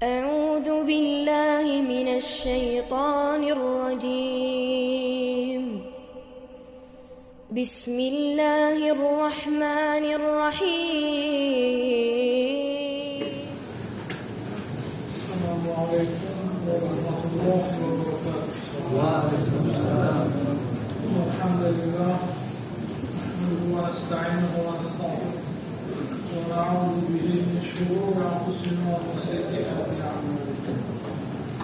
أعوذ بالله من الشيطان الرجيم. بسم الله الرحمن الرحيم. السلام عليكم ورحمة الله وبركاته. وعليكم السلام. الحمد لله نحمده ونستعينه ونستغفره ونعوذ به من شرور أنفسنا ومن سيئات أعمالنا.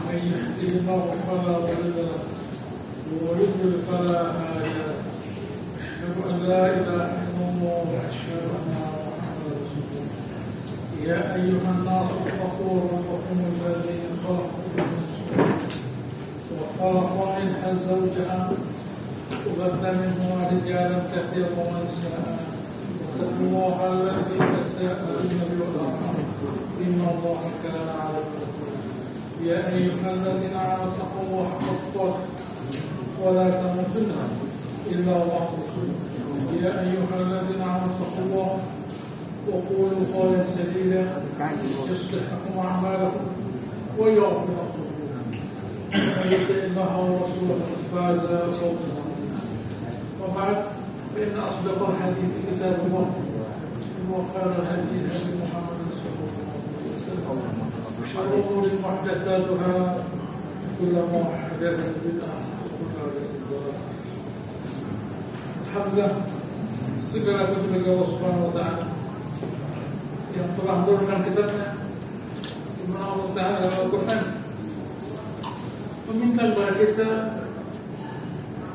من يهده الله فلا مضل له ويضلل فلا هادي له. أشهد أن لا إله إلا الله وأشهد أن محمدا رسول الله. يا أيها الناس اتقوا ربكم الذي خلقكم من نفس وخلق منها زوجها وبث منهما رجالا كثيرا ونساء واتقوا الله الذي تساءلون به والارحام ان الله كان عليكم رقيبا. يا ايها الذين امنوا اتقوا الله حق تقاته ولا تموتن الا وانتم مسلمون. يا ايها الذين امنوا اتقوا الله وقولوا قولا سديدا يصلح لكم اعمالكم ويغفر لكم ومن يطع الله ورسوله فقد فاز فوزا عظيما. وبعد فإن أصدق الحديث كتاب الله وخير الهدي هدي محمد صلى الله عليه وسلم وشر الأمور محدثاتها وكل محدثة بدعة وكل بدعة ضلالة. Alhamdulillah, segala puji bagi Allah Subhanahu wa taala yang telah menurunkan kitabnya di mana Allah Taala dalam Al-Qur'an meminta kepada kita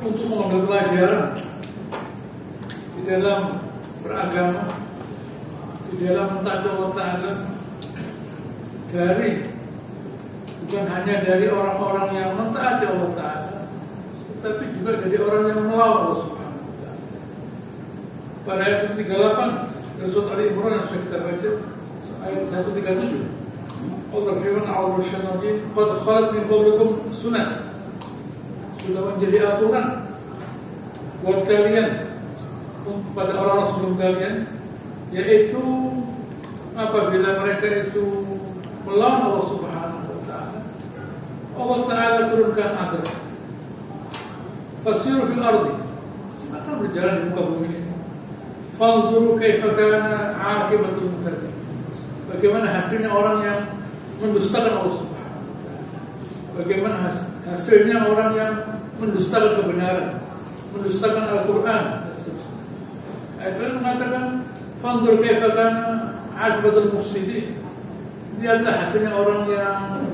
untuk mengambil pelajaran di dalam beragama, di dalam mentaati Allah Ta'ala bukan hanya dari orang-orang yang mentaati Allah Ta'ala, tetapi juga dari orang yang melawan Allah Subhanahu wa Ta'ala. Pada ayat 138 dari surat Ali Imran yang sudah kita baca, ayat 137, Allah berfirman, "A'udzu bisyaitonir rajim, qad khalat min qablikum sunnah." Sudah menjadi aturan buat kalian, pada orang-orang sebelum kalian, yaitu apabila mereka itu melawan Allah Subhanahu wa taala, Allah Taala turunkan azab. Fasiru fil ardi, silakan berjalan di muka bumi ini. Fanzuru kaifa kana 'aqibatul mukazzibin. Bagaimana hasilnya orang yang mendustakan Allah Subhanahu wa taala. Bagaimana hasilnya orang yang mendustakan kebenaran, mendustakan Al-Quran dan seterusnya. Ayat lain mengatakan, "Fanzur kaifa kana 'aqibatul mufsidin." Dia adalah hasilnya orang yang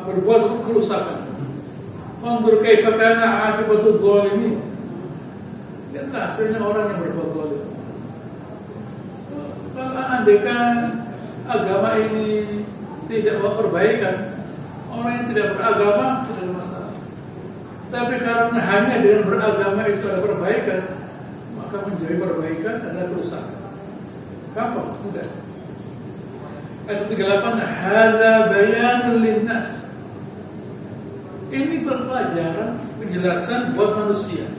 berbuat kerusakan. "Fanzur kaifa kana 'aqibatul zalimin." Dia adalah hasilnya orang yang berbuat zalim. Kalau andaikan agama ini tidak perbaikan, orang yang tidak beragama tidak ada masalah. Tapi karena hanya dengan beragama itu ada perbaikan, maka menjadi perbaikan adalah kerusakan. Gampang, mudah. Ayat 138, "Hadza bayanun linnas." Ini pelajaran, penjelasan buat manusia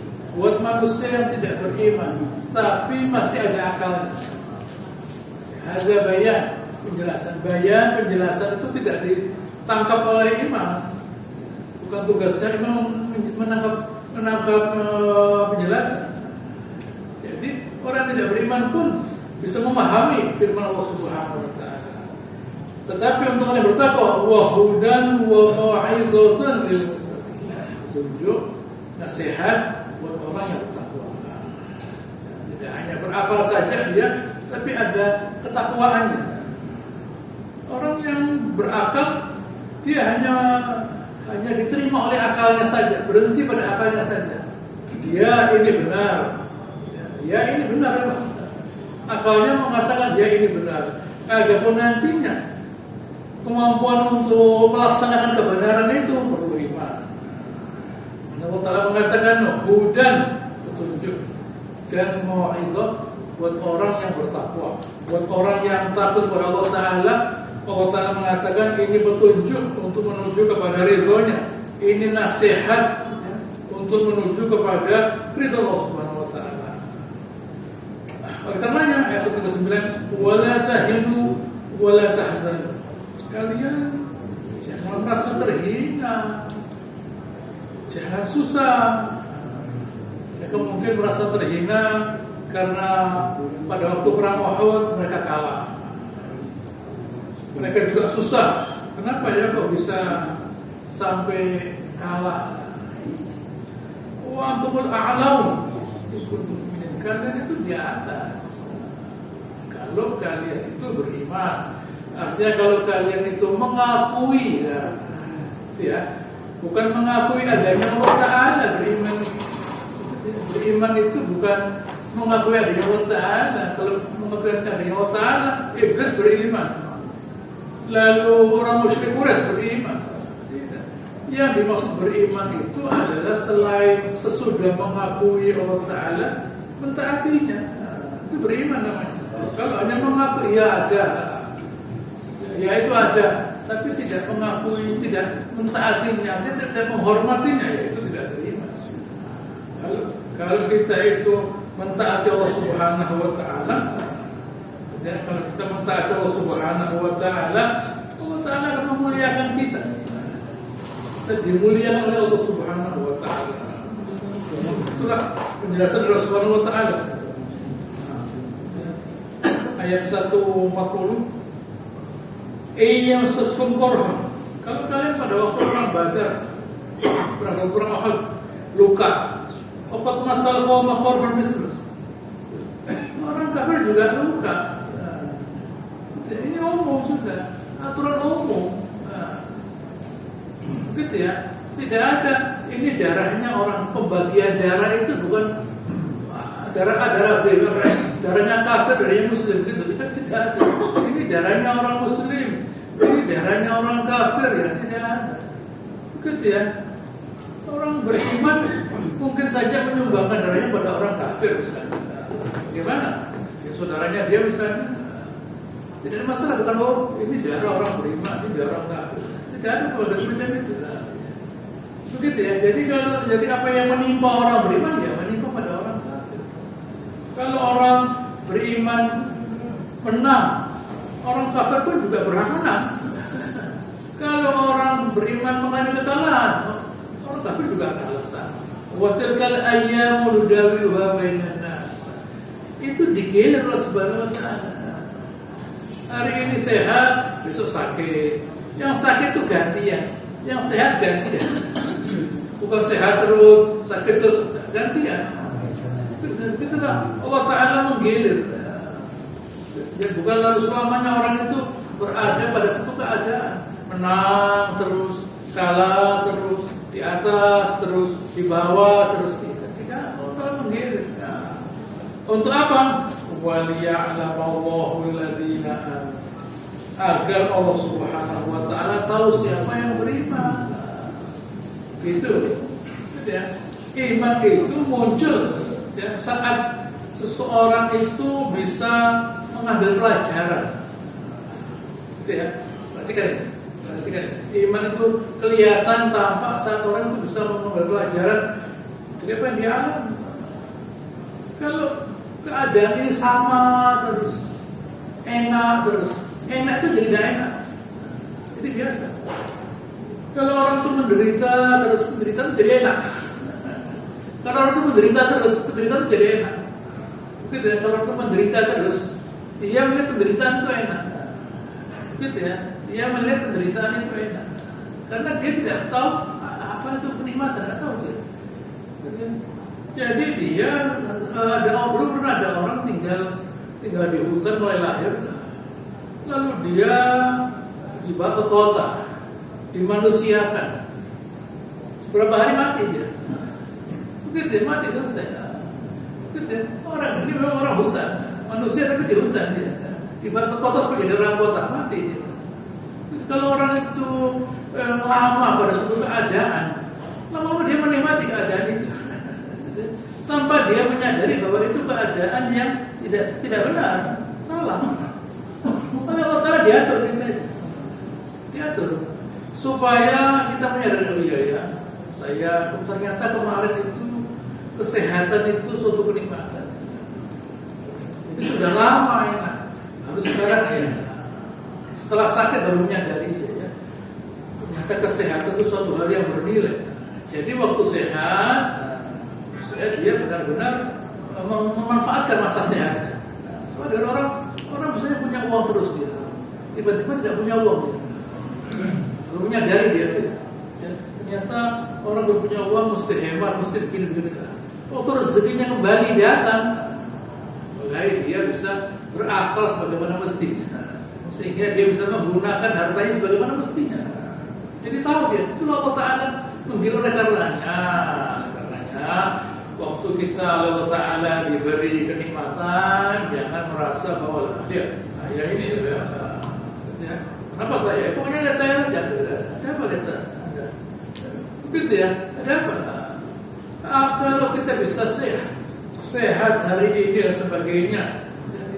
yang tidak beriman, tapi masih ada akalnya. Hadza bayan, penjelasan. Penjelasan itu tidak ditangkap oleh imam. Bukan tugasnya imam menangkap penjelasan. Jadi orang tidak beriman pun bisa memahami firman Allah Subhanahu wa taala. Tetapi untuk orang yang bertakwa, wa hudan wa mau'izatan lil muttaqin. Tunjuk nasihat buat orang yang bertakwa. Tidak hanya berakal saja dia, tapi ada ketakwaannya. Orang yang berakal, dia hanya diterima oleh akalnya saja, berhenti pada akalnya saja. Dia ini benar, ya ini benar. Akalnya mengatakan dia ini benar. Adapun nantinya kemampuan untuk melaksanakan kebenaran itu perlu iman. Allah Ta'ala mengatakan hudan, petunjuk, dan mau'izah buat orang yang bertakwa, buat orang yang takut kepada Allah Ta'ala. Allah Ta'ala mengatakan ini petunjuk untuk menuju kepada ridhonya. Ini nasihat untuk menuju kepada ridho Allah Subhanahu wa Ta'ala. Oleh karenanya ayat 139, "Wala tahinu wala tahzanu." kalian jangan merasa terhina, jangan susah. Mereka mungkin merasa terhina karena pada waktu perang Uhud mereka kalah. Mereka juga susah. Kenapa ya kok bisa sampai kalah? Wa antumul a'laun. Kalian itu di atas. Kalau kalian itu beriman, artinya kalau kalian itu mengakui ya, bukan mengakui adanya Allah Ta'ala. Beriman itu bukan mengakui adanya Allah Ta'ala. Kalau mengakui adanya Allah Ta'ala, iblis beriman. Lalu orang musyrik Quraisy beriman. Tidak. Yang dimaksud beriman itu adalah selain sesudah mengakui Allah Ta'ala, mentaatinya. Itu beriman namanya. Kalau hanya mengakui, ya ada, ya itu ada, tapi tidak mengakui, tidak mentaatinya, tidak menghormatinya, ya itu tidak beriman. Kalau kita itu mentaati Allah Subhanahu Wa Taala, ya, kalau kita mentaati Allah Subhanahu Wa Taala, Allah Taala akan memuliakan kita. Kita dimuliakan oleh Allah Subhanahu Wa Taala. Itulah penjelasan Allah Subhanahu Wa Taala. Ayat 140, Iyamsaskum korhon. Kalau kalian pada waktu perang Badar, perang Uhud, luka, Opat masal qawma korhon misrus. Orang kafir juga luka. Ini umum sudah, aturan umum. Gitu ya. Tidak ada. Ini darahnya orang, pembagian darah itu bukan darah A, darah B, darahnya kafir, darahnya muslim gitu. Kita tidak ada. Ini darahnya orang muslim, ini darahnya orang kafir, ya tidak ada. Gitu ya. Orang beriman mungkin saja menyumbangkan darahnya pada orang kafir misalnya. Gimana? Ya, saudaranya dia misalnya. Tidak ada masalah, bukan ini darah orang beriman, ini darah orang kafir. Tidak ada kalau ada semacam itu. Begitu ya. Jadi apa yang menimpa orang beriman ya menimpa pada orang kafir. Kalau orang beriman menang, orang kafir pun juga berhak menang. Kalau orang beriman mengalami kekalahan, orang kafir juga kalah sama. Wa tilkal ayyamu nudawiluha bainan nas. Itu digilir oleh Subhanahu Wa Ta'ala. Hari ini sehat, besok sakit. Yang sakit itu gantian, yang sehat gantian. Bukan sehat terus, sakit terus, gantian. Itulah Allah Ta'ala menggilir. Jadi bukan lalu selamanya orang itu berada pada satu keadaan, menang terus, kalah terus, di atas terus, di bawah terus. Tidak, Allah menggilir. Untuk apa? Waliya'lamallahu alladziina aamanu. Agar Allah Subhanahu Wa Ta'ala tahu siapa yang beriman. Gitu. Ya. Iman itu muncul ya, saat seseorang itu bisa mengambil pelajaran. Gitu ya. Perhatikan. Iman itu kelihatan tampak saat orang itu bisa mengambil pelajaran dari apa yang dia alami. Kalau keadaan ini sama terus, enak terus, enak itu jadi tidak enak. Jadi biasa. Kalau orang itu menderita terus, menderita itu jadi enak. Kalau orang itu menderita terus, menderita itu jadi enak. Gitu ya. Kalau orang itu menderita terus, dia melihat penderitaan itu enak. Gitu ya. Dia melihat penderitaan itu enak. Karena dia tidak tahu apa itu kenikmatan, tidak tahu dia. Gitu ya. Jadi dia belum pernah ada orang tinggal di hutan mulai lahir, lalu dia dibawa ke kota, dimanusiakan. Berapa hari mati dia? Begitu, mati selesai. Begitu, orang ini memang orang hutan, manusia tapi di hutan dia. Dibawa ke kota sebagai orang kota, mati dia. Kalau orang itu lama pada suatu keadaan, lama-lama dia menikmati keadaan itu. Tanpa dia menyadari bahwa itu keadaan yang tidak benar, salah. Makanya Allah Ta'ala diatur kita, diatur supaya kita menyadari, oh iya ya, saya ternyata kemarin itu kesehatan itu suatu kenikmatan. Itu sudah lama enak, harus sekarang ya. Setelah sakit baru menyadari ya. Ternyata kesehatan itu suatu hal yang bernilai. Jadi waktu sehat, dia benar-benar memanfaatkan masa sehatnya. Soalnya orang biasanya punya uang terus dia, tiba-tiba tidak punya uang dia. Baru menyadari dia. Ya, ternyata orang berpunya uang mesti hemat, mesti begini-begini. Waktu rezekinya kembali datang, mulai dia bisa berakal sebagaimana mestinya, sehingga dia bisa menggunakan hartanya sebagaimana mestinya. Jadi tahu dia, itulah Allah Ta'ala menggil oleh karenanya waktu kita Allah Ta'ala diberi kenikmatan, jangan merasa bahwa saya ini kenapa saya? Pokoknya lihat saya aja. Ada apa lihat saya? Begitu ya, ada apa? Kalau kita bisa sehat hari ini dan sebagainya,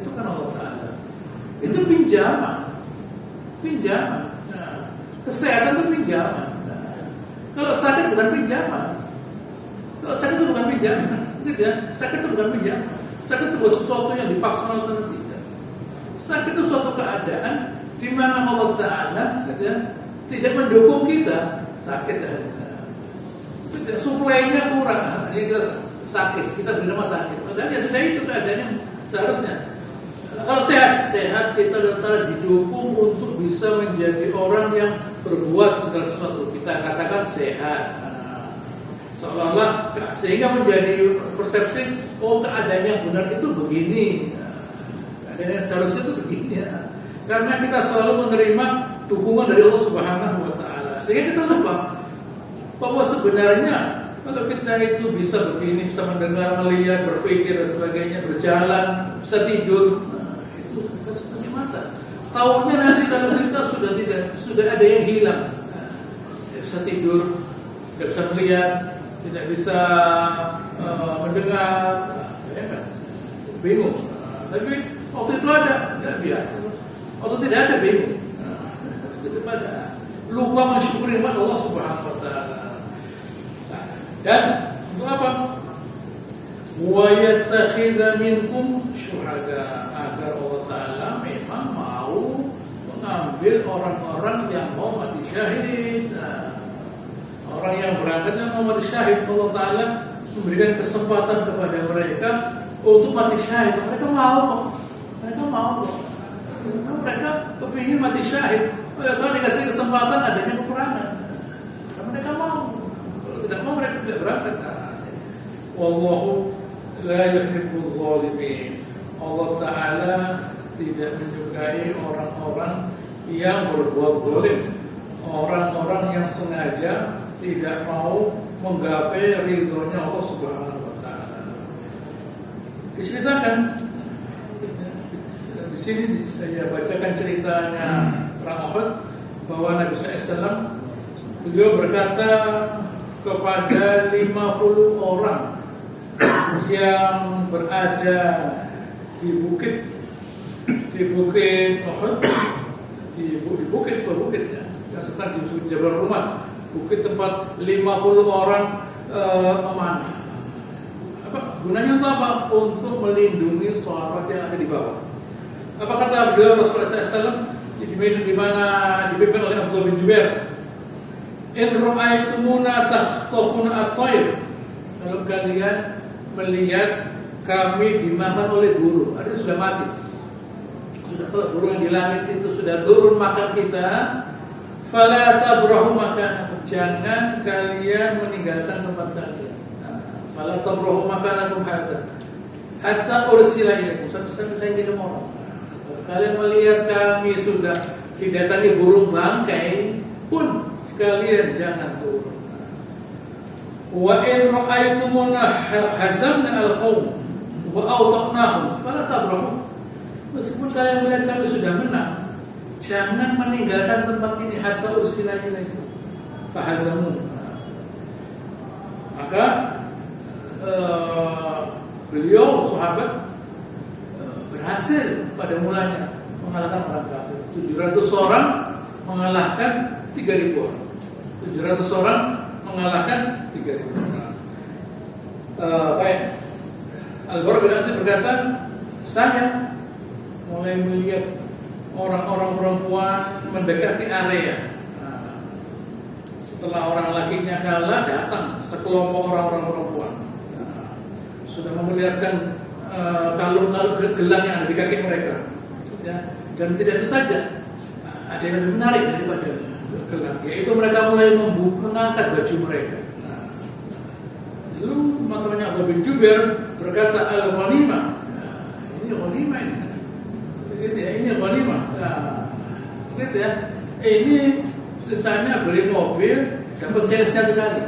itu kan Allah Ta'ala. Itu pinjaman. Nah, kesehatan itu pinjaman. Kalau sakit bukan pinjaman. Kalau sakit itu bukan pinjaman, gitu ya. Sakit itu bukan pinjaman. Sakit itu bukan sesuatu yang dipaksa atau tidak. Sakit itu suatu keadaan di mana Allah Ta'ala, gitu ya, tidak mendukung kita. Sakit ya. Suplainya kurang, jadi kita sakit, kita beri nama sakit. Padahal ya sudah itu keadaannya seharusnya. Kalau sehat kita tetap didukung untuk bisa menjadi orang yang berbuat segala sesuatu. Kita katakan sehat, seolah-olah sehingga menjadi persepsi, keadaan yang benar itu begini, keadaan yang seharusnya itu begini ya. Karena kita selalu menerima dukungan dari Allah Subhanahu Wa Taala, sehingga kita lupa bahwa sebenarnya kalau kita itu bisa begini, bisa mendengar, melihat, berpikir dan sebagainya, berjalan, bisa tidur, itu kita sudah punya mata. Tahunya nanti kalau kita sudah ada yang hilang, tidak bisa tidur, tidak bisa melihat, tidak bisa mendengar, ya kan? Bingung. Tapi waktu itu ada, tidak biasa. Waktu tidak ada bingung. Itu pada lupa mensyukuri nikmat Allah Subhanahu Wa Taala. Dan untuk apa? Wa yattakhidha minkum syuhada, agar Allah Ta'ala memang mau mengambil orang-orang yang mau mati syahid. Orang yang berangkatnya mau mati syahid, Allah Ta'ala memberikan kesempatan kepada mereka untuk mati syahid. Mereka mau kok. Mereka kepingin mati syahid. Allah Ta'ala dikasih kesempatan adanya peperangan, mereka mau. Tidak mau, mereka tidak berangkat. Wallahu la yuhibbul zalimin. Allah Ta'ala tidak menyukai orang-orang yang berbuat zalim, orang-orang yang sengaja tidak mau menggapai ridhonya Allah Subhanahu Wa Ta'ala. Diceritakan di sini, saya bacakan ceritanya perang Uhud, bahwa Nabi SAW beliau berkata kepada 50 orang yang berada di bukit Uhud, di bukit ya, yang sedang di Jabal Rumah, bukit tempat 50 orang amanah. Apa gunanya? Untuk apa? Untuk melindungi sahabat yang ada di bawah. Apa kata beliau Rasulullah SAW di mana dipimpin oleh Abdullah bin Jubair? In ra'aytumuna takhtafuna at-tayr, kalau kalian melihat kami dimakan oleh burung, artinya sudah mati, sudah burung yang di langit itu sudah turun makan kita, fala tabrahu makanakum, jangan kalian meninggalkan tempat kalian. Fala tabrahu makanakum hatta ursila ilaikum, sampai saya kirim orang. Kalian melihat kami sudah didatangi burung bangkai pun, kalian jangan turun. Wa in ra'aytumuna hazamna al-qawm wa awtaqnahum fala tabrahu, meskipun kalian melihat kami sudah menang, jangan meninggalkan tempat ini hatta ursila ilaikum fahazamu. Maka beliau sahabat berhasil pada mulanya mengalahkan orang kafir. 700 orang mengalahkan 3.000 orang. 700 orang mengalahkan 3.000 orang. Baik. Al-Bara bin Azib berkata, saya mulai melihat orang-orang perempuan mendekati area. Nah, setelah orang lakinya kalah, datang sekelompok orang-orang perempuan. Nah, sudah memperlihatkan kalung-kalung gelang yang ada di kaki mereka. Ya. Dan tidak itu saja, ada yang lebih menarik daripada gelang, yaitu mereka mulai mengangkat baju mereka. Nah, lalu matanya Abdullah bin Jubair berkata, al-ghanimah. Nah, ini ghanimah ini. Begitu ya, ini ghanimah. Nah, begitu ya. Ini sisanya beli mobil dapat salesnya sekali.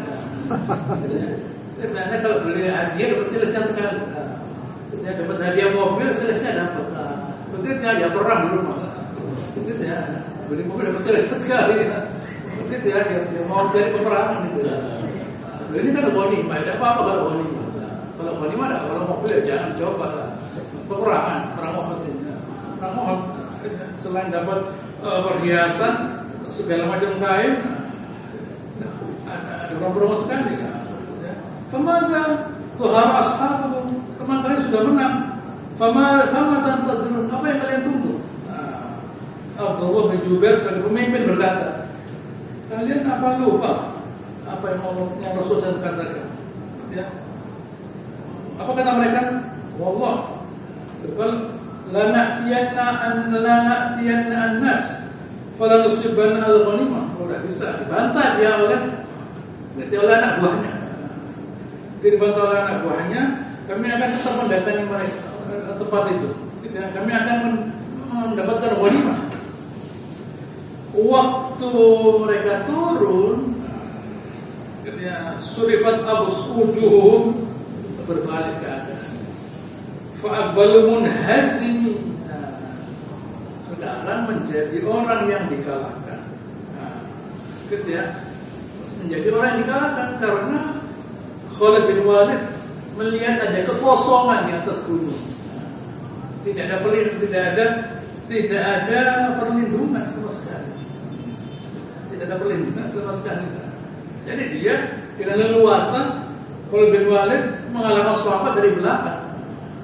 Nah, kalau beli hadiah dapat salesnya sekali. Nah, dapat hadiah mobil salesnya dapat. Nah, begitu ya, perang di rumah. Begitu ya, beli mobil dapat salesnya sekali. Begitu ya, dia mau cari peperangan gitu. Nah, ini kan ghanimah, tidak apa-apa kalau ghanimah. Kalau ghanimah ada, kalau mobil ya jangan coba lah. Peperangan, perang Uhud ini. Perang Uhud selain dapat perhiasan segala macam kain, ada orang promo sekali. Famada tuhar ashabuhum, teman kalian sudah menang. Fama tantazirun, apa yang kalian tunggu? Abdullah bin Jubair sebagai pemimpin berkata, kalian apa lupa apa yang Rasul SAW katakan? Ya. Apa kata mereka? Wallah, lana'tiyanna an-nas falanusibanna al-ghanimah. Tidak bisa dibantah dia oleh anak buahnya. Dibantah oleh anak buahnya, kami akan tetap mendatangi mereka tempat itu. Kami akan mendapatkan ghanimah. Waktu mereka turun, ketika surifat abus wujuhum, berbalik ke atas. Fa'aqbalu munhazimin. Sekarang menjadi orang yang dikalahkan. Gitu ya. Menjadi orang yang dikalahkan karena Khalid bin Walid melihat ada kekosongan di atas gunung. Tidak ada perlindungan sama sekali. Tidak ada perlindungan sama sekali. Jadi dia dengan leluasa Khalid bin Walid mengalahkan sahabat dari belakang.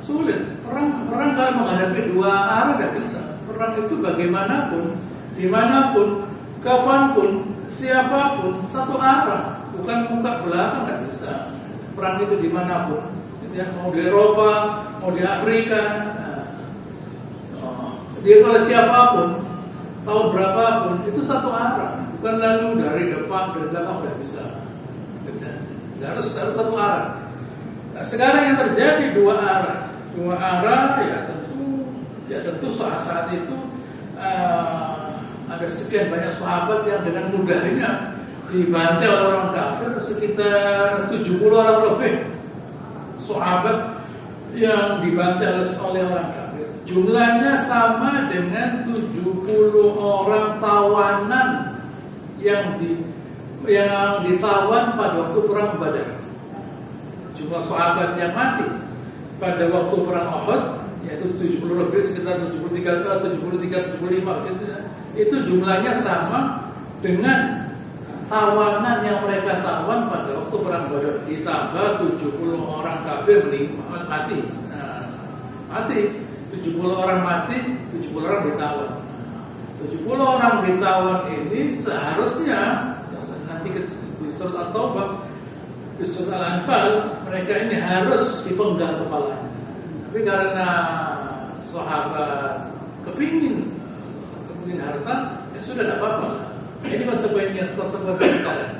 Sulit. Perang kalau menghadapi dua arah tidak bisa. Perang itu bagaimanapun, dimanapun, kapanpun, siapapun, satu arah, bukan muka belakang tidak bisa. Perang itu dimanapun, mau di Eropa, mau di Afrika, dia kalau siapapun, tahun berapapun, itu satu arah, bukan lalu dari depan, dari belakang tidak bisa. Harus satu arah. Nah, sekarang yang terjadi dua arah ya tentu saat itu ada sekian banyak sahabat yang dengan mudahnya dibantai oleh orang kafir, sekitar 70 orang lebih sahabat yang dibantai oleh orang kafir. Jumlahnya sama dengan 70 orang tawanan yang ditawan pada waktu perang Badar. Jumlah sahabat yang mati pada waktu perang Uhud yaitu 70 lebih, sekitar 73-75 gitu ya. Itu jumlahnya sama dengan tawanan yang mereka tawan pada waktu perang Badar, ditambah 70 orang kafir mati. Nah, mati 70 orang mati, 70 orang ditawan. 70 orang ditawan ini seharusnya nanti di surat At-Taubah, di surat Al-Anfal, mereka ini harus dipenggal kepalanya. Tapi karena sahabat kepingin harta, ya sudah tidak apa-apa. Ini konsekuensinya sekarang.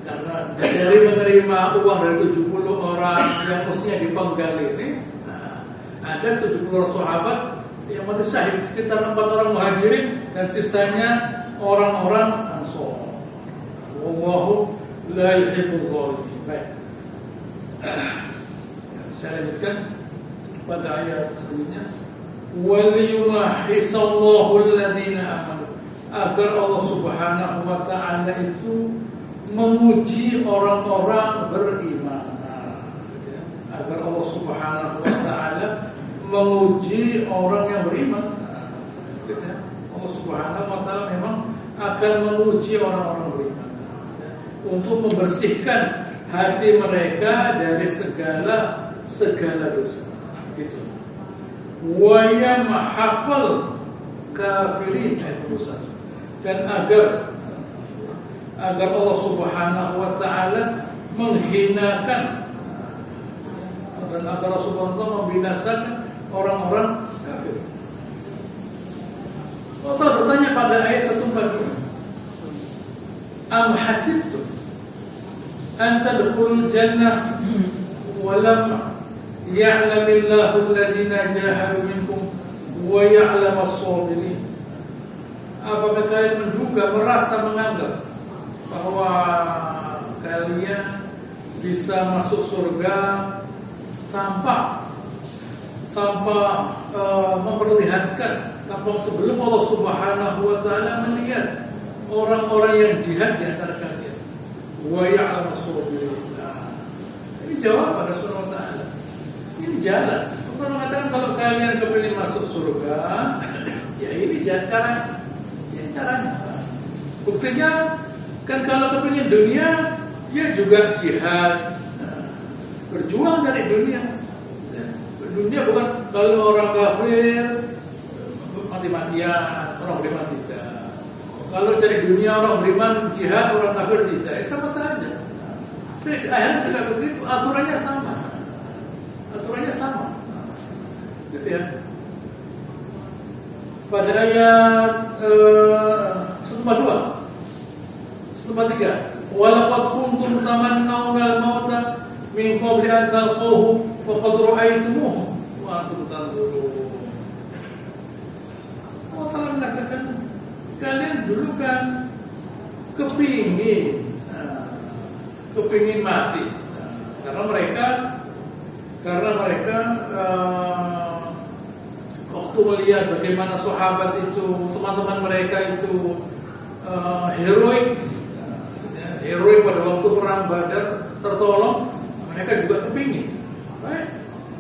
Karena dari menerima uang dari 70 orang yang mestinya dipenggal ini, ada 70 orang sahabat yang mati syahid, sekitar 4 orang muhajirin dan sisanya orang-orang Ansor. Wallahu la yuhibbul zalimin. Baik. Saya lanjutkan pada ayat selanjutnya. Wal yumahisallahu alladziina aamanu. Agar Allah Subhanahu wa taala itu menguji orang-orang beriman. Agar Allah Subhanahu wa taala menguji orang yang beriman. Allah Subhanahu wa taala memang akan menguji orang-orang beriman untuk membersihkan hati mereka dari segala dosa. Gitu. Wa yamhaqal kafirin ayat 21. Dan agar Allah Subhanahu wa taala menghinakan dan agar Allah Subhanahu wa taala membinasakan orang-orang kafir. Allah bertanya pada ayat 142. Am hasibtum an tadkhulul jannah wa lam ya'lamillahu alladhina jahadu minkum wa ya'lamas sabirin. Apakah kalian menduga, merasa, menganggap bahwa kalian bisa masuk surga tanpa memperlihatkan, tanpa sebelum Allah Subhanahu wa taala melihat orang-orang yang jihad di antara kalian. Wa ya'lamas sabirin. Ini jawaban Allah Subhanahu wa taala. Ini jalan. Allah mengatakan kalau kalian kepingin masuk surga, ya ini caranya. Ini caranya. Buktinya kan kalau kepingin dunia, ya juga jihad, berjuang cari dunia. Dunia bukan kalau orang kafir mati-matian, orang beriman tidak. Kalau cari dunia orang beriman jihad, orang kafir tidak, sama saja. Akhirnya juga begitu, aturannya sama. Aturannya sama. Gitu ya. Pada ayat 142, 143, walaqad kuntum tamannawna al-mauta min qabli an talquhu wa qad ra'aytumuhu wa antum tanzurun. Allah mengatakan kalian dulu kan kepingin mati karena mereka waktu melihat bagaimana sahabat itu, teman-teman mereka itu heroik pada waktu perang Badar, tertolong, mereka juga kepingin. Baik,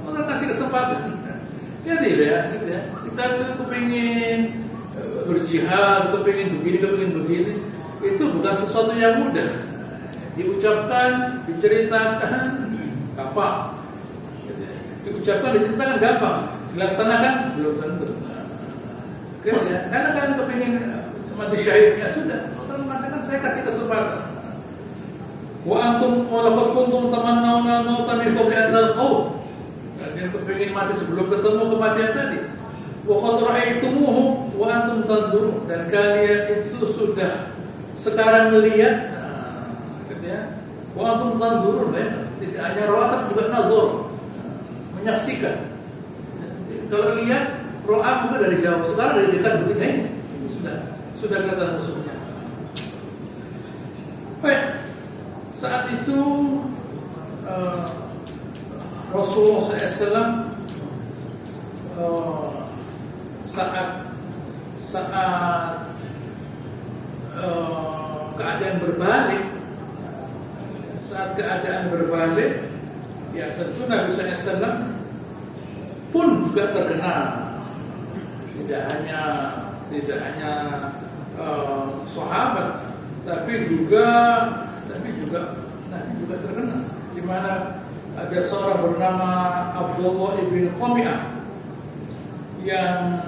Allah kasih kesempatan. Jadi ya, kita kepingin berjihad, kepingin begini, itu bukan sesuatu yang mudah. Diucapkan, diceritakan, gampang. Diucapkan, diceritakan gampang. Dilaksanakan belum tentu. Karena kalian kepingin mati syahid, ya sudah. Allah mengatakan saya kasih kesempatan. Wa antum walaqad kuntum tamannawna al-mauta min qabli an talqahu. Kalian kepingin mati sebelum ketemu kematian tadi. Wa qad ra'aytumuhu wa antum tanzurun. Dan kalian itu sudah sekarang melihat, wa antum tanzurun, tidak hanya ro'a tapi juga nazar, menyaksikan. Kalau lihat ro'a mungkin dari jauh, sekarang dari dekat begini, sudah kelihatan musuhnya. Baik, saat itu Rasulullah SAW saat keadaan berbalik, ya tentu Nabi SAW pun juga terkena. Tidak hanya sahabat, tapi juga Nabi juga terkena. Di mana ada seorang bernama Abdullah ibn Qami'ah yang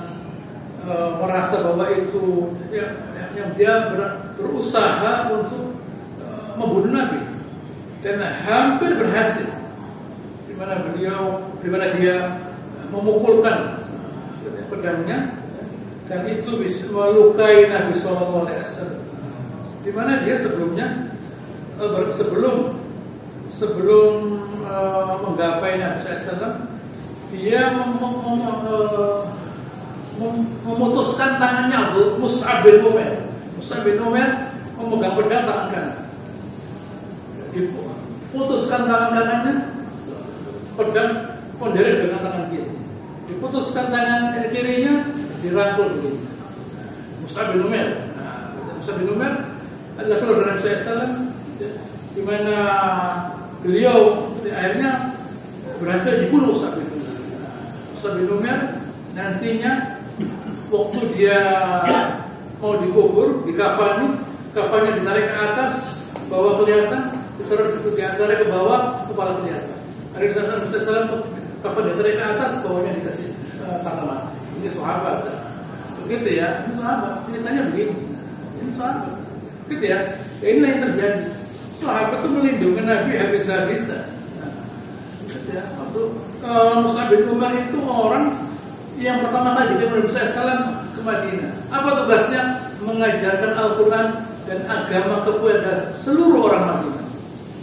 merasa bahwa itu yang dia berusaha untuk membunuh Nabi dan hampir berhasil. Di mana dia memukulkan pedangnya dan itu bisa melukai Nabi SAW. Di mana dia sebelum menggapai Nabi SAW, dia memutuskan tangannya Mus'ab bin Umair. Mus'ab bin Umair memegang pedang tangan kanan. Diputuskan tangan kanannya, pedang konderet dengan tangan kiri. Diputuskan tangan kirinya, dirangkul begini. Mus'ab bin Umair. Mus'ab bin Umair adalah keluarga Nabi SAW, di mana beliau akhirnya berhasil dibunuh Mus'ab bin Umair. Mus'ab bin Umair nantinya waktu dia mau dikubur, dikafani, kafannya ditarik ke atas, bawah kelihatan, ditarik ke bawah, kepala kelihatan. Ada di sana Nabi SAW, kafan ditarik ke atas, bawahnya dikasih tanaman. Ini sahabat. gitu ya. Itu sahabat, ceritanya begini. Ini sahabat, gitu ya. Inilah yang terjadi. Sahabat itu melindungi Nabi habis-habisan. Gitu ya. Waktu Mus'ab bin Umar itu orang yang pertama kali dikirim Nabi SAW ke Madinah. Apa tugasnya? Mengajarkan Al-Quran dan agama kepada seluruh orang Madinah.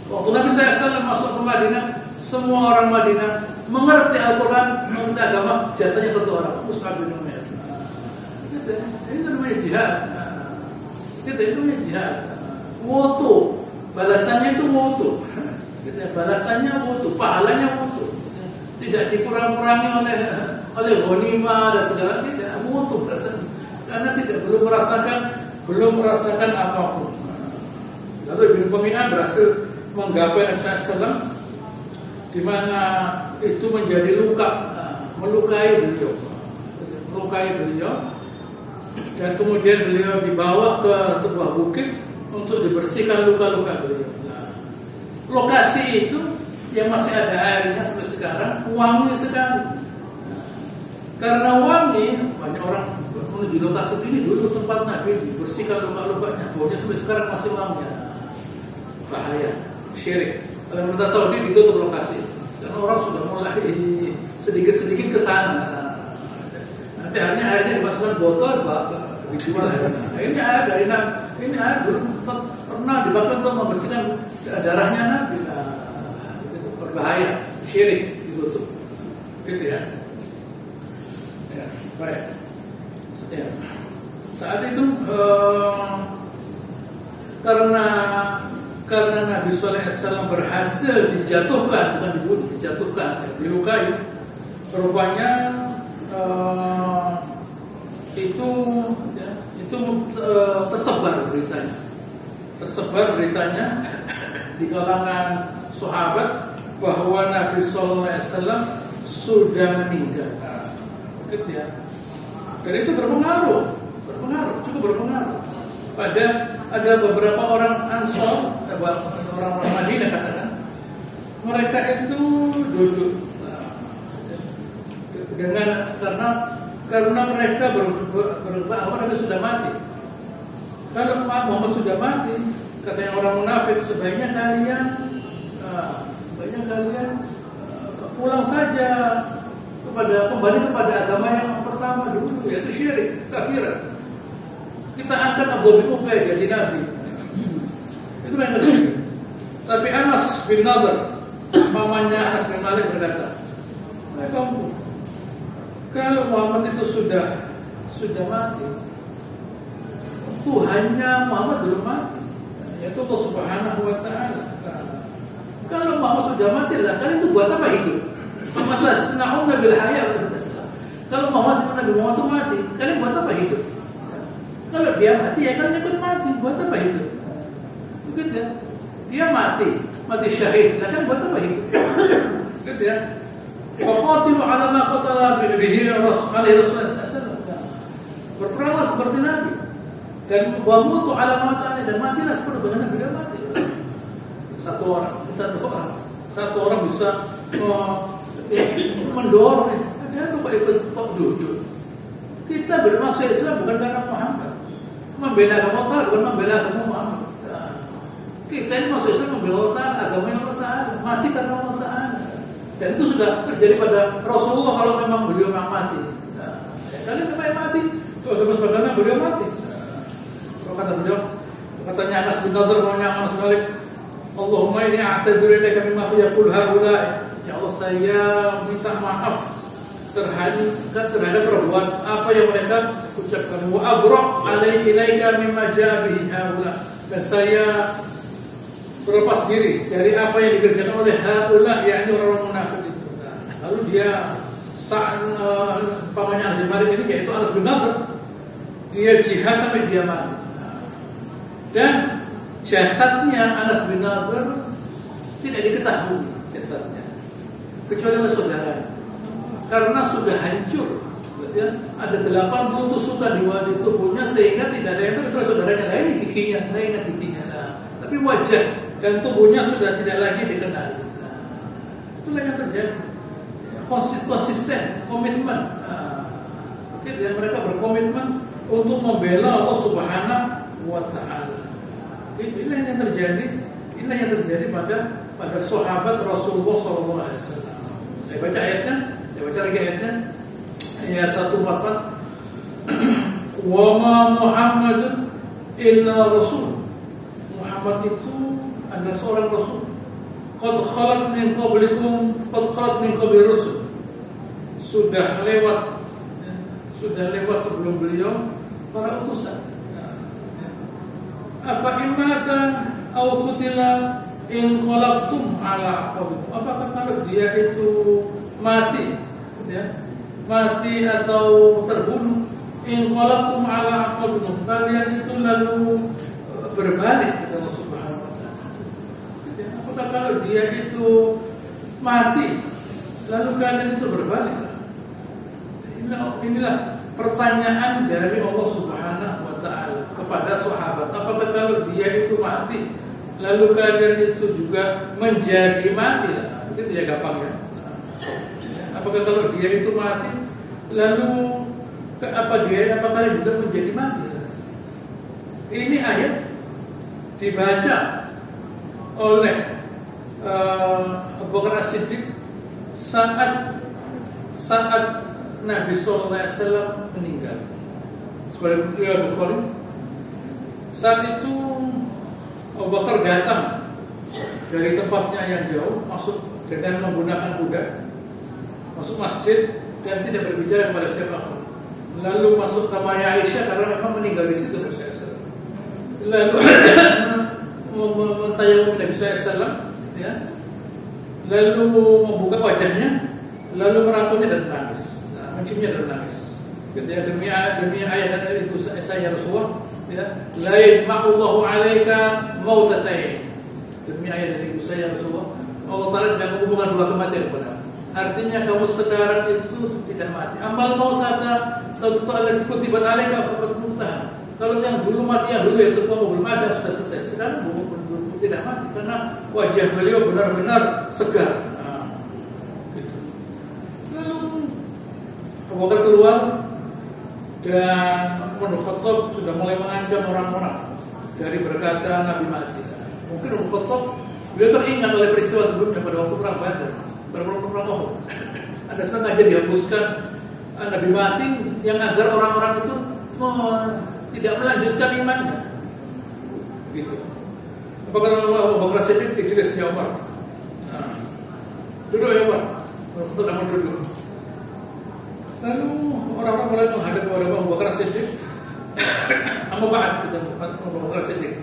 Waktu Nabi SAW masuk ke Madinah, semua orang Madinah mengerti Al-Quran, mengerti agama, jasanya satu orang, Mus'ab bin Umair. Gitu ya. Ini namanya jihad. Gitu, itu namanya jihad. Mutu, balasannya itu mutu. Gitu ya. Balasannya mutu, pahalanya mutu. Tidak dikurang-kurangi oleh ghanimah dan segala, tidak mutu balasannya. Karena belum merasakan apapun. Lalu Ibnu Qami'ah berhasil menggapai Nabi SAW, di mana itu menjadi luka, melukai beliau, dan kemudian beliau dibawa ke sebuah bukit untuk dibersihkan luka-luka beliau. Nah, lokasi itu yang masih ada airnya sampai sekarang, wangi sekali. Karena wangi, banyak orang menuju lokasi ini. Dulu tempat Nabi dibersihkan luka-lukanya, baunya sampai sekarang masih wangi. Bahaya, syirik. Kalau pemerintah Saudi ditutup lokasi, dan orang sudah mulai sedikit-sedikit ke sana. Nanti akhirnya dimasukkan botol, dijual. Ini air dulu pernah dipakai untuk membersihkan darahnya Nabi. Itu berbahaya, syirik, ditutup. Gitu ya. Ya, baik. Ya. Saat itu karena Nabi SAW berhasil dijatuhkan, bukan dibunuh, dijatuhkan, dilukai. Rupanya itu tersebar beritanya di kalangan sahabat bahwa Nabi SAW sudah meninggal. Gitu ya. Dan itu berpengaruh, cukup berpengaruh. Ada beberapa orang Ansor, orang-orang Madinah katakan, mereka itu duduk karena mereka bahwa Nabi sudah mati. Kalau Muhammad sudah mati, kata yang orang munafik, sebaiknya kalian pulang saja kembali kepada agama yang pertama dulu, yaitu syirik, kafiran. Kita angkat Abdullah bin Ubay jadi nabi. Itu yang terjadi. Tapi Anas bin Nadhr, mamanya Anas bin Malik berkata, kalau Muhammad itu sudah mati, Tuhannya Muhammad belum mati, yaitu Allah Subhanahu wa Ta'ala. Kalau Muhammad sudah mati lah, kalian itu buat apa hidup? Matasna'una bil haya wa taslam. Kalau Nabi Muhammad itu mati, kalian buat apa hidup? Kalau dia mati, ya kalian ikut mati. Buat apa hidup? Begitu ya. Dia mati syahid. Lah kan buat apa hidup? Begitu ya. Faqatilu ala ma qatala bihi Rasulullah SAW. Berperanglah seperti Nabi. Dan wa mutu ala ma ta'ala, dan matilah seperti bagaimana beliau mati. Satu orang bisa mendorong. Dia lupa ikut duduk. Kita bermasuk Islam bukan karena Muhammad, membela agama Allah bukan membela agama Muhammad. Kita ini masuk Islam membela Allah, agama Allah Ta'ala, mati karena Allah Ta'ala. Dan itu sudah terjadi pada Rasulullah kalau memang beliau mati. Kalian memang mati, itu sebagaimana beliau mati. Kalau kata beliau, katanya Anas bin Nadhr, maunya Anas bin Malik, Allahumma inni a'tadzuru ilaika mimma yaqulu haula'i. Ya Allah, saya minta maaf terhadap perbuatan apa yang mereka ucapkan. Wa abraq alaika mimma jaa bihi haula. Dan saya berlepas diri dari apa yang dikerjakan oleh haula, yakni orang munafik itu. Lalu dia pamannya Anas bin Malik ini, yaitu Anas bin Nadhr, dia jihad sampai dia mati. Dan jasadnya Anas bin Nadhr tidak diketahui jasadnya, kecuali oleh saudaranya, karena sudah hancur. Berarti ada 80 tusukan di tubuhnya, sehingga tidak ada yang tahu kecuali saudaranya. Lain giginya lah. Tapi wajah dan tubuhnya sudah tidak lagi dikenal. Itulah yang terjadi. Konsisten, komitmen. Gitu ya, mereka berkomitmen untuk membela Allah Subhanahu wa taala. Inilah yang terjadi pada sahabat Rasulullah sallallahu alaihi wasallam. Saya baca ayatnya, saya baca lagi ayatnya. Ayat 144. Wa ma Muhammadun illa rasul. Muhammad itu adalah seorang rasul. Qad khalat min qabli rusul. Sudah lewat sebelum beliau para utusan. Afa imata aw qutila in qalabtum ala aqabikum. Apakah kalau dia itu mati, ya, mati atau terbunuh, in qalabtum ala aqabikum, kalian itu lalu berbalik kepada Allah Subhanahu wa taala. Apakah kalau dia itu mati lalu kalian itu berbalik? Inilah pertanyaan dari Allah Subhanahu wa taala kepada sahabat. Apakah kalau dia itu mati lalu kalian itu juga menjadi mati? Itu ya gampang ya. Apakah kalau dia itu mati lalu apakah kalian juga menjadi mati? Ini ayat dibaca oleh Abu Bakar As-Siddiq saat Nabi sallallahu alaihi wasallam meninggal. Sebagai riwayat Bukhari, saat itu Abu Bakar datang dari tempatnya yang jauh, masuk dengan menggunakan kuda, masuk masjid dan tidak berbicara kepada siapapun. Lalu masuk kamarnya Aisyah karena memang meninggal di situ Nabi sallallahu alaihi wasallam. Lalu mentayamum Nabi sallallahu alaihi wasallam, ya. Lalu membuka wajahnya, lalu merangkulnya dan menangis. Menciumnya dan menangis. Ketika demi ayat dan ayat itu saya Rasulullah, ya, la yajma'ullahu 'alaika mautatain. Demi ayat dan itu saya Rasulullah, Allah Taala tidak menghubungkan dua kematian padamu. Artinya kamu sekarang itu tidak mati. Amal mautata atau allati kutibat 'alaika faqad mutah. Kalau yang dulu mati yang dulu itu kamu belum ada, sudah selesai. Sekarang belum tidak mati karena wajah beliau benar-benar segar. Abu Bakar keluar dan Umar bin Khattab sudah mulai mengancam orang-orang dari berkata Nabi mati. Mungkin Umar bin Khattab beliau teringat oleh peristiwa sebelumnya pada waktu perang Badar, perang Uhud. Ada sengaja dihapuskan Nabi mati yang agar orang-orang itu tidak melanjutkan imannya. Gitu. Apakah Abu Bakar Siddiq ijlisnya Umar? Duduk ya Umar. Umar Khattab duduk. Lalu orang-orang mulai menghadap kepada Abu Bakar Siddiq. Amma ba'd, kata Abu Bakar Siddiq,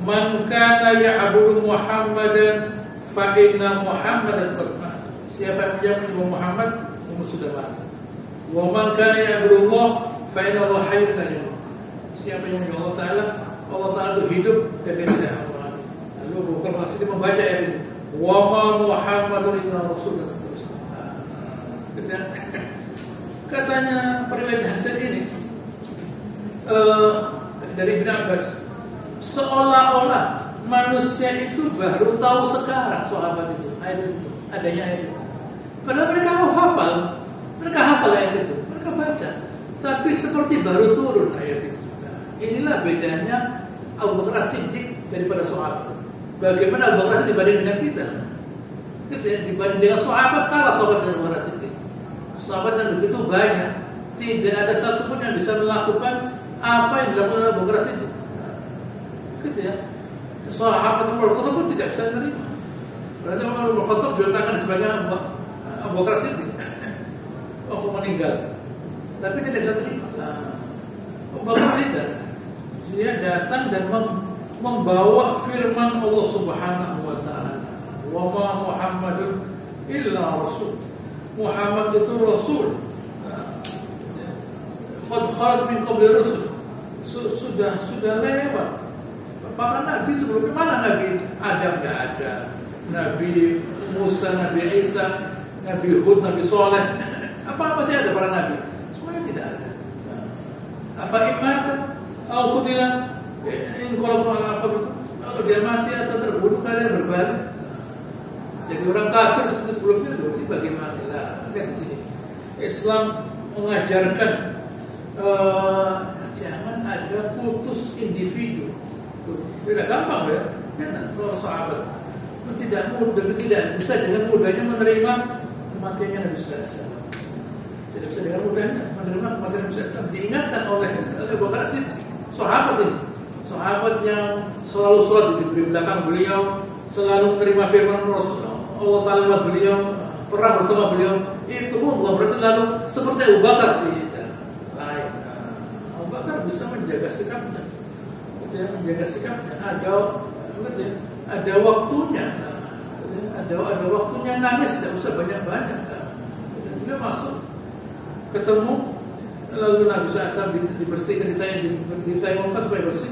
man kana ya'budu Muhammadan fa inna Muhammadan qad mat. Siapa yang menyembah Muhammad, sudah mati. Wa man kana ya'budu Allah fa inna Allah hayyun la yamut. Siapa yang menyembah Allah Taala itu hidup dan dia tidak mati. Lalu Abu Bakar Siddiq membaca ayat ini, wa ma Muhammadun illa rasul. Katanya periwayat Hasan ini dari Ibn Abbas, seolah-olah manusia itu baru tahu sekarang sahabat itu adanya ayat itu. Padahal mereka hafal ayat itu, mereka baca, tapi seperti baru turun ayat itu. Inilah bedanya Abu Bakar Siddiq daripada sahabat. Bagaimana Abu Bakar Siddiq dibanding dengan kita? Gitu ya, dibanding dengan sahabat, kalah sahabat dengan Abu Bakar Siddiq. Sahabat yang begitu banyak, tidak ada satupun yang bisa melakukan apa yang dilakukan oleh Abu Bakar Siddiq. Gitu ya. Sahabat Umar bin Khattab pun tidak bisa menerima. Berarti Umar bin Khattab diletakkan sebagai Abu Bakar Siddiq waktu meninggal, tapi dia tidak bisa terima. Abu Bakar tidak. Dia datang dan membawa firman Allah Subhanahu wa taala, "Wa ma Muhammadun illa rasul." Muhammad itu rasul. Qad khalat min qabli rusul. Sudah lewat. Para nabi sebelumnya, mana Nabi Adam tidak ada, Nabi Musa, Nabi Isa, Nabi Hud, Nabi Saleh. Apa sih ada para nabi? Semuanya tidak ada. Apa imata atau qutila in qalatu ala aqabikum. Kalau dia mati atau terbunuh kalian berbalik. Jadi orang kafir seperti sebelumnya dulu, ini bagaimana? Lihat di sini. Islam mengajarkan jangan ada putus individu. Tidak gampang ya, para sahabat tidak bisa dengan mudahnya menerima kematiannya Nabi Sallallahu Alaihi Wasallam. Tidak bisa dengan mudahnya menerima kematian Nabi Sallallahu Alaihi Wasallam. Diingatkan oleh Abu Bakar Siddiq, sahabat yang selalu sholat di belakang beliau, selalu menerima firman Allah Taala lewat beliau, perang bersama beliau. Itu bukan berarti lalu seperti Abu Bakar tidak. Lain. Abu Bakar bisa menjaga sikapnya. Menjaga sikapnya. Ada waktunya. Ada waktunya nangis, tidak usah banyak-banyak. Dia masuk, ketemu, lalu Nabi SAW dibersihkan, ditayamumkan supaya bersih.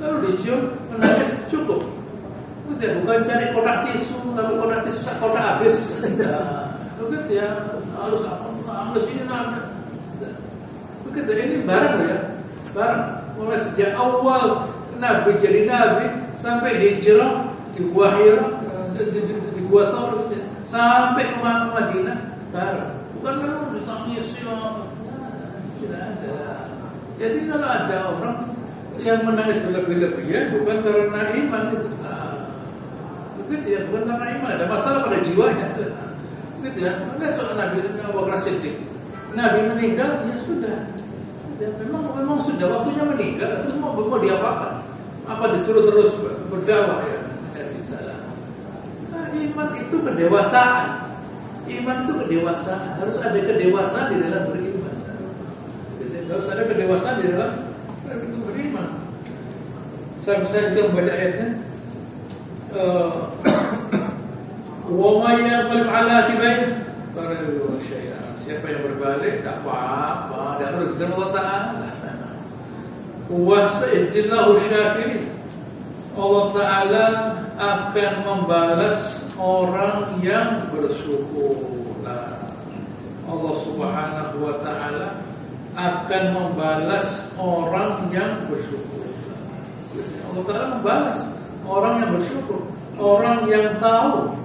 Lalu dicium, menangis, cukup. Bukan cari kotak tisu, lalu kotak tisu kotak habis. Begitu ya, harus ini namanya. Begitu ini barang ya, barang. Mulai sejak awal Nabi jadi Nabi sampai hijrah di Gua Hira, di Gua Thawr sampai ke Madinah barang. Bukan lalu ditangisi, tidak ada. Jadi kalau ada orang yang menangis berlebih-lebihan bukan karena iman itu. Begitu ya, bukan karena iman, ada masalah pada jiwanya. Begitu ya, lihat soal Nabi Abu Bakar Siddiq. Nabi meninggal, ya sudah. Ya, memang sudah waktunya meninggal. Terus mau diapakan? Apa disuruh terus berdakwah ya? Tidak bisa. Nah, iman itu kedewasaan. Iman itu kedewasaan. Harus ada kedewasaan di dalam beriman. Harus ada kedewasaan di dalam beriman. Saya juga membaca ayatnya. Wa may yanqalib ala aqibai falahu syai'an. Siapa yang berbalik tak apa-apa, dan merugikan Allah Taala. Wa sa'jillahu syakirin. Allah Taala akan membalas orang yang bersyukur. Allah Subhanahu wa taala akan membalas orang yang bersyukur. Allah Taala membalas orang yang bersyukur, orang yang tahu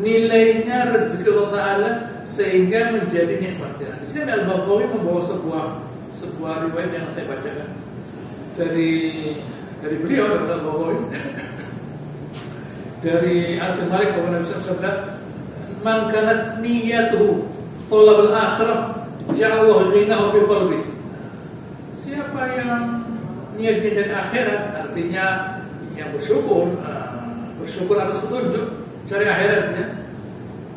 nilainya rezeki Allah Taala sehingga menjadi nikmatnya. Di sini Al-Baghawi membawa sebuah riwayat yang saya bacakan dari beliau Al-Baghawi dari Anas bin Malik bahwa Nabi sallallahu alaihi wasallam, "Man kanat niyyatuhu thalab al-akhirah ja'alallahu ghinahu fi qalbi." Siapa yang niatnya cari akhirat, artinya yang bersyukur atas petunjuk, cari akhiratnya,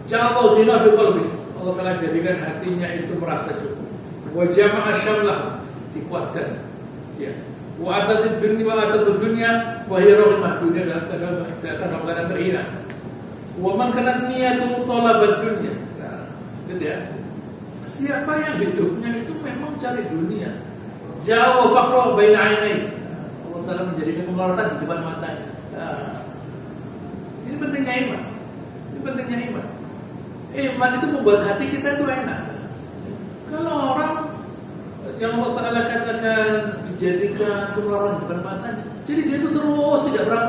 ja'alallahu ghinahu fi qalbi. Allah Taala jadikan hatinya itu merasa cukup. Wa jama'a syamlah, dikuatkan. Ya. Wa atatid dunya wa hiya rahimah, dunia dalam keadaan terhina. Wa man kanat niyatu talabad dunya. Nah, gitu ya. Siapa yang hidupnya itu memang cari dunia, ja'al faqra baina 'ainai. Allah Taala menjadikan kemelaratan di depan matanya. Nah, ini pentingnya iman. Iman itu membuat hati kita itu enak. Kalau orang yang Allah Taala katakan dijadikan kemelaratan di depan matanya, jadi dia itu terus tidak pernah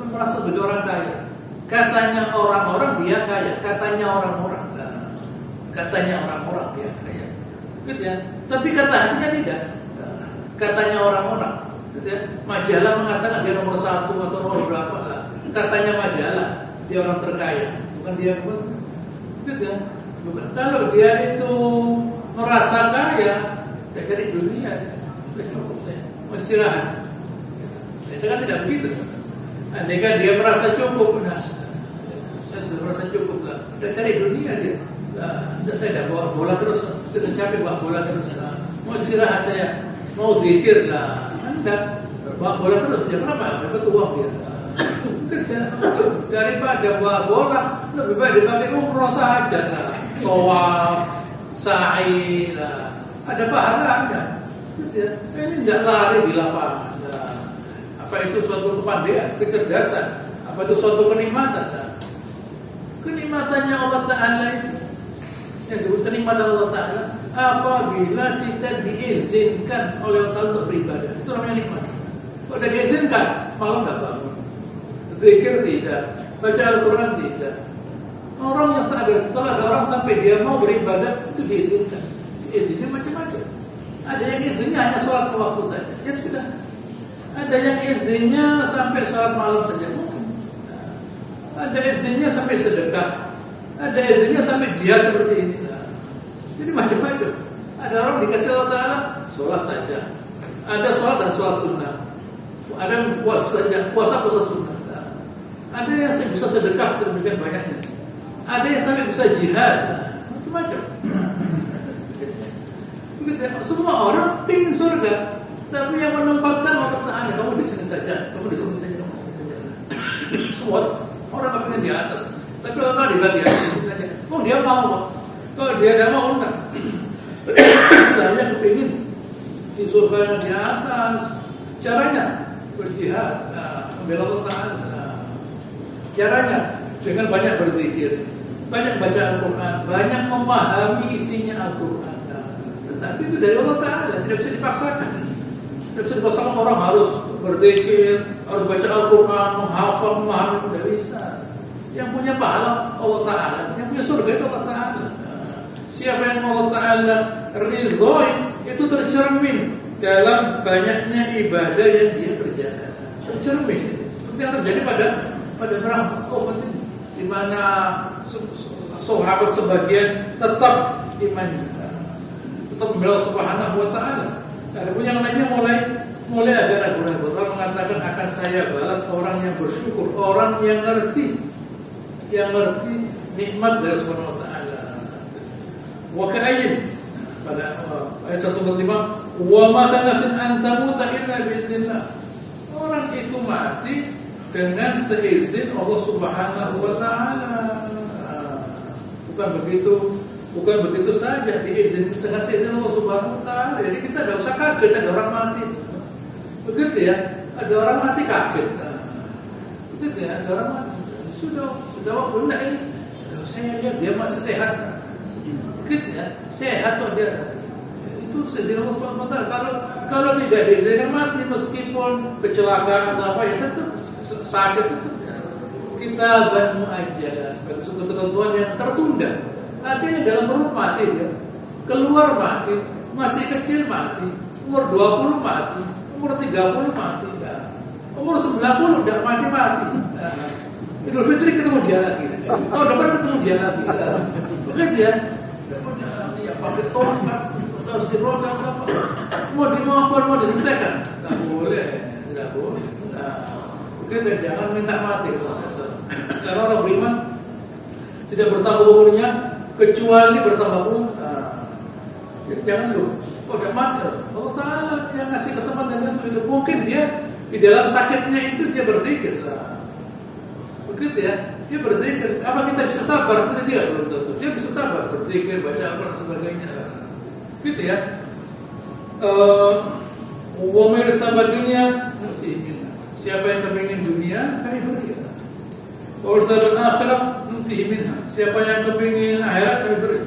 merasa sebagai orang kaya. Katanya orang-orang dia kaya, katanya orang-orang dia kaya, gitu ya. Tapi kata hatinya tidak. Katanya orang-orang, gitu ya. Majalah mengatakan dia nomor 1 atau nomor berapa lah. Katanya majalah dia orang terkaya, bukan dia, gitu ya. Kalau dia itu merasa kaya, tidak cari dunia, tidak cukup saya, mau istirahat. Itu kan tidak begitu. Andai kan dia merasa cukup, nah, saya sudah merasa cukup lah. Tidak cari dunia dia. Nah, saya tidak bawa bola terus, kita capek bawa bola terus. Nah, mau istirahat saya, mau zikir lah, anda bawa bola terus. Dia kenapa? Dapat uang dia. Daripada bawa bola, lebih baik dipakai umroh saja lah. Tawaf, sa'i lah, ada pahalanya. Ini tidak lari di lapangan. Nah, apa itu suatu kepandaian, kecerdasan? Apa itu suatu kenikmatan? Nah, kenikmatannya Allah Taala itu, yang disebut kenikmatan Allah Taala, apabila kita diizinkan oleh Allah Taala untuk beribadah, itu namanya nikmat. Kalau tidak diizinkan, malam tidak bangun, zikir tidak, baca Al-Quran tidak. Orang yang setelah ada orang sampai dia mau beribadah itu diizinkan. Izinnya macam-macam. Ada yang izinnya hanya sholat waktu saja, ya sudah. Ada yang izinnya sampai sholat malam saja mungkin. Ada izinnya sampai sedekah. Ada izinnya sampai jihad seperti ini. Jadi macam-macam. Ada orang dikasih Allah Ta'ala sholat saja. Ada sholat dan sholat sunnah. Ada yang puasa saja, puasa sunnah. Ada yang bisa sedekah sedemikian banyaknya. Ada yang sampai bisa jihad. Macam-macam. Semua orang ingin surga, tapi yang menempatkan Allah Ta'ala, kamu di sini saja, kamu di sini saja, kamu di sini saja. Semua orang ingin di atas, tapi Allah Ta'ala dibagi di sini saja. Oh dia mau, kalau dia tidak mau enggak. Saya kepingin di surga yang di atas. Caranya berjihad, membela Allah Ta'ala. Caranya dengan banyak berzikir, banyak baca Al-Quran, banyak memahami isinya Al-Quran. Tapi itu dari Allah Ta'ala, tidak bisa dipaksakan. Tidak bisa dipaksakan orang harus berzikir, harus baca Al-Quran, menghafal, memahami, tidak bisa. Yang punya pahala Allah Ta'ala, yang punya surga itu Allah Ta'ala. Siapa yang Allah Ta'ala ridhoi, itu tercermin dalam banyaknya ibadah yang dia kerjakan. Tercermin. Seperti yang terjadi pada perang Uhud, di mana sahabat sebagian tetap imannya, tetap membela Subhanahu wa Ta'ala. Adapun yang lainnya mulai agak ragu-ragu. Allah mengatakan akan saya balas orang yang bersyukur, orang yang ngerti nikmat dari Subhanahu wa Ta'ala. Wa ka'ayyin pada ayat 145, wa ma kana nafsin an tamuta illa bi'idznillah. Orang itu mati dengan seizin Allah Subhanahu wa Ta'ala. Bukan begitu saja diizin dengan seizin Allah Subhanahu wa Ta'ala. Jadi kita tidak usah kaget ada orang mati. Begitu ya, ada orang mati kaget. Begitu ya, ada orang mati. Sudah waktu enggak ini. Saya lihat dia masih sehat. Begitu ya, sehat kok dia. Itu seizin Allah Subhanahu wa Ta'ala. Kalau tidak diizinkan mati meskipun kecelakaan atau apa ya tetap sakit itu. Kita muajjalah sebagai suatu ketentuan yang tertunda. Ada yang dalam perut mati dia, keluar mati, masih kecil mati, umur 20 mati, umur 30 mati, umur 90 udah mati. Idul Fitri ketemu dia lagi, tahun depan ketemu dia lagi. Begitu ya, ya pakai tongkat, harus diroda apa? Mau diselesaikan? Tidak boleh. Begitu ya, jangan minta mati proses. Karena orang beriman tidak bertambah umurnya kecuali bertambah umur. Jadi jangan lu, udah mati. Allah Ta'ala yang ngasih kesempatan itu. Mungkin dia di dalam sakitnya itu dia berzikir. Begitu ya, dia berzikir. Apa kita bisa sabar? Tidak, belum tentu. Dia bisa sabar, berzikir, baca Al-Quran dan sebagainya. Gitu ya. Wa mir sabar dunia, siapa yang kepingin dunia, kami beri. Wa sabar akhirat, minha. Siapa yang kepingin akhirat, kami beri.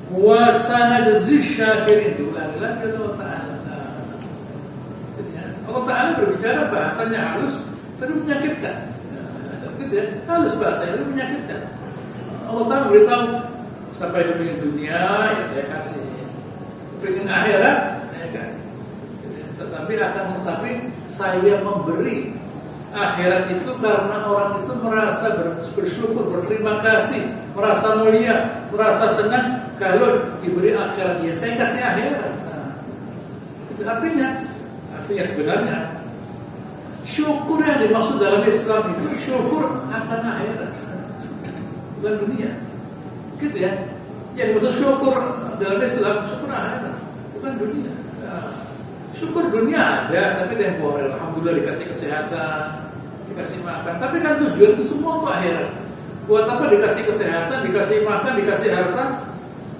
Wa sanadzil syakirin. Ulang-ulang kata Allah Ta'ala. Allah Ta'ala berbicara bahasanya halus, tapi menyakitkan. Gitu ya, halus bahasanya, tapi menyakitkan. Allah Ta'ala beritahu, sampai kepingin dunia, ya saya kasih. Kepingin akhirat, saya kasih. Tetapi saya memberi akhirat itu karena orang itu merasa bersyukur, berterima kasih, merasa mulia, merasa senang kalau diberi akhirat. Ya saya kasih akhirat. Itu artinya sebenarnya syukur yang dimaksud dalam Islam itu syukur akan akhirat, bukan dunia. Gitu ya. Yang dimaksud syukur dalam Islam syukur akhirat, bukan dunia. Syukur dunia ada, tapi temporer. Alhamdulillah dikasih kesehatan, dikasih makan. Tapi kan tujuan itu semua untuk akhirat. Buat apa dikasih kesehatan, dikasih makan, dikasih harta,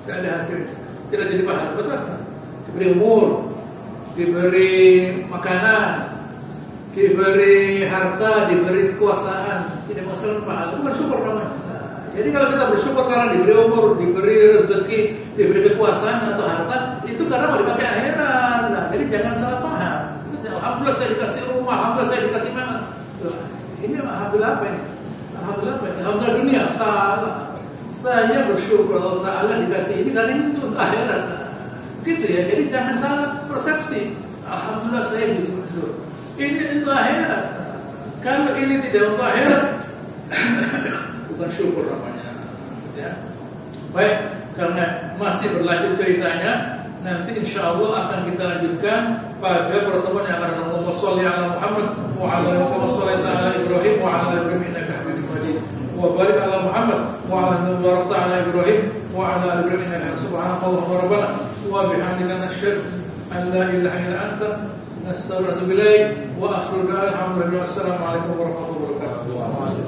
tidak ada hasilnya, tidak jadi pahala. Buat apa? Diberi umur, diberi makanan, diberi harta, diberi kekuasaan, tidak masalah pahala. Bukan syukur namanya. Jadi kalau kita bersyukur karena diberi umur, diberi rezeki, diberi kekuasaan atau harta, itu karena mau dipakai akhirat. Nah, jadi jangan salah paham. Alhamdulillah saya dikasih rumah, alhamdulillah saya dikasih makan. Ini alhamdulillah apa ini? Alhamdulillah apa ini? Alhamdulillah dunia. Salah. Saya bersyukur Allah Ta'ala dikasih ini karena ini untuk akhirat. Gitu ya. Jadi jangan salah persepsi. Alhamdulillah saya betul-betul. Ini untuk akhirat. Kalau ini tidak untuk akhirat, bukan syukur namanya. Ya. Baik, karena masih berlanjut ceritanya, nanti insya Allah akan kita lanjutkan pada pertemuan yang akan datang. Allahumma sholli ala Muhammad wa ala ali Muhammad ala Ibrahim wa ala ali Ibrahim innaka Hamidum Majid. Wa barik ala Muhammad wa ala ali Muhammad ala Ibrahim wa ala ali Ibrahim innaka subhanakallahumma rabbana wa bihamdika nasyhadu an la ilaha illa anta nastaghfiruka wa natubu ilaik wa akhiru da'wana alhamdulillahi wassalamu alaikum warahmatullahi wabarakatuh.